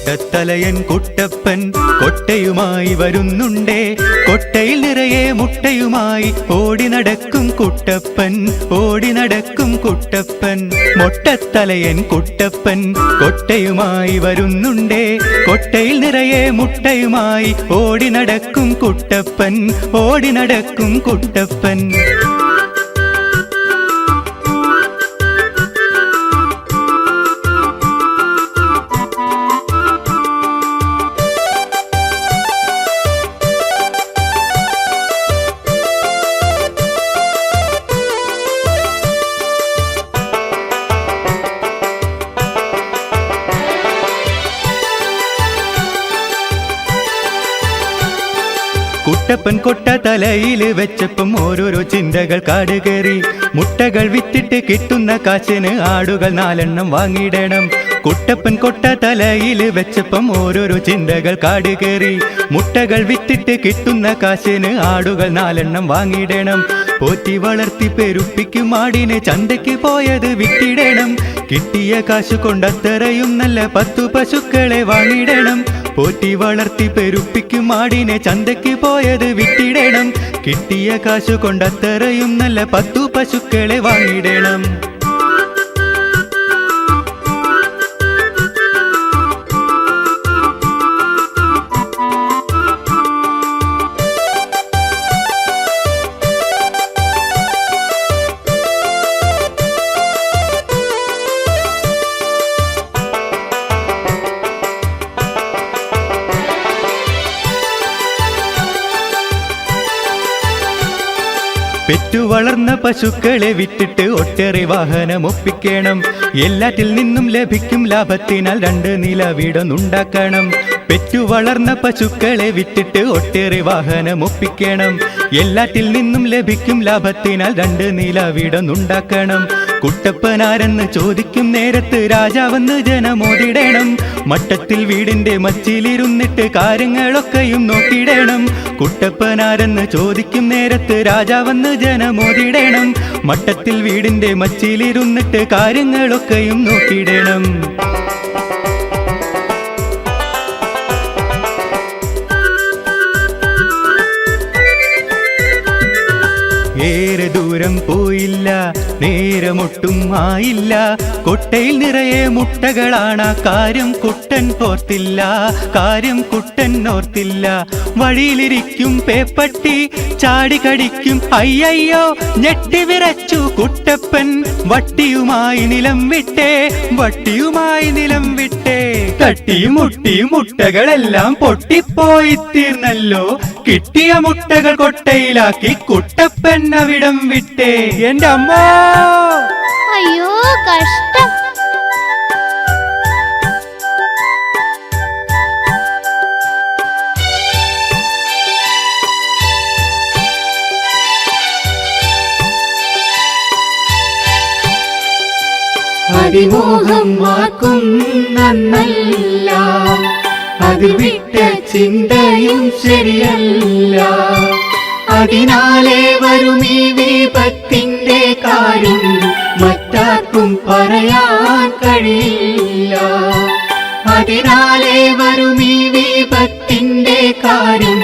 മൊട്ടത്തലയൻ കുട്ടപ്പൻ കൊട്ടയുമായി വരുന്നുണ്ടേ. കൊട്ടയിൽ നിറയെ മുട്ടയുമായി ഓടി നടക്കും കുട്ടപ്പൻ, ഓടി നടക്കും കുട്ടപ്പൻ. മൊട്ടത്തലയൻ കുട്ടപ്പൻ കൊട്ടയുമായി വരുന്നുണ്ടേ. കൊട്ടയിൽ നിറയെ മുട്ടയുമായി ഓടി നടക്കും കുട്ടപ്പൻ, ഓടി നടക്കും കുട്ടപ്പൻ. കുട്ടപ്പൻ കൊട്ട തലയിൽ വെച്ചപ്പം ഓരോരോ ചിന്തകൾ കാടുകേറി. മുട്ടകൾ വിറ്റിട്ട് കിട്ടുന്ന കാശിന് ആടുകൾ 4 എണ്ണം വാങ്ങിയിടണം. കുട്ടപ്പൻ കൊട്ട തലയിൽ വെച്ചപ്പം ഓരോരോ ചിന്തകൾ കാടുകേറി. മുട്ടകൾ വിറ്റിട്ട് കിട്ടുന്ന കാശിന് ആടുകൾ 4 എണ്ണം വാങ്ങിയിടണം. പോറ്റി വളർത്തി പെരുപ്പിക്കും ആടിനെ ചന്തയ്ക്ക് പോയത് വിറ്റിടണം. കിട്ടിയ കാശു കൊണ്ടത്രയും നല്ല 10 പശുക്കളെ വാങ്ങിയിടണം. പോറ്റി വളർത്തി പെരുപ്പിക്കും ആടിനെ ചന്തയ്ക്ക് പോയത് വിറ്റിടണം. കിട്ടിയ കാശു കൊണ്ടത്രയും നല്ല 10 പശുക്കളെ വാങ്ങിയിടണം. പെറ്റു വളർന്ന പശുക്കളെ വിറ്റിട്ട് ഒട്ടേറെ വാഹനം ഒപ്പിക്കണം. എല്ലാറ്റിൽ നിന്നും ലഭിക്കും ലാഭത്തിനാൽ 2 നില വീടൊന്നുണ്ടാക്കണം. പെറ്റു വളർന്ന പശുക്കളെ വിറ്റിട്ട് ഒട്ടേറെ വാഹനം ഒപ്പിക്കണം. എല്ലാറ്റിൽ നിന്നും ലഭിക്കും ലാഭത്തിനാൽ 2 നില വീടൊന്നുണ്ടാക്കണം. കുട്ടപ്പനാരെന്ന് ചോദിക്കും നേരത്ത് രാജാവെന്ന് ജനമോതിടണം. മട്ടത്തിൽ വീടിന്റെ മച്ചിലിരുന്നിട്ട് കാര്യങ്ങളൊക്കെയും നോക്കിയിടണം. കുട്ടപ്പനാരെന്ന് ചോദിക്കും നേരത്ത് രാജാവെന്ന് ജനമോതിടണം. മട്ടത്തിൽ വീടിന്റെ മച്ചിലിരുന്നിട്ട് കാര്യങ്ങളൊക്കെയും നോക്കിയിടണം. ഏറെ ദൂരം പോയില്ല, നേരമൊട്ടും ആയില്ല. കൊട്ടയിൽ നിറയെ മുട്ടകളാണ്, കാര്യം കുട്ടൻ ഓർത്തില്ല, കാര്യം കുട്ടൻ ഓർത്തില്ല. വഴിയിലിരിക്കും പേപ്പട്ടി ചാടിക്കടിക്കും, അയ്യയ്യോ ഞെട്ടിവിറച്ചു കുട്ടപ്പൻ. വട്ടിയുമായി നിലം വിട്ടേ, വട്ടിയുമായി നിലം വിട്ടേ. തട്ടിയും മുട്ടിയും മുട്ടകളെല്ലാം പൊട്ടിപ്പോയി തീർന്നല്ലോ. കിട്ടിയ മുട്ടകൾ കൊട്ടയിലാക്കി കുട്ടപ്പൻ അവിടം വിട്ടേ. എന്റെ അമ്മ, അയ്യോ കഷ്ടം. അതിമോഹം ആർക്കും നന്നല്ല, അത് വിട്ട ചിന്തയും ശരിയല്ല. അതിനാലേ വരും ഈ വിപത്തിന്റെ കാര്യം മറ്റാർക്കും പറയാൻ കഴിയില്ല. അതിനാലേ വരും ഈ വിപത്തിന്റെ കാര്യം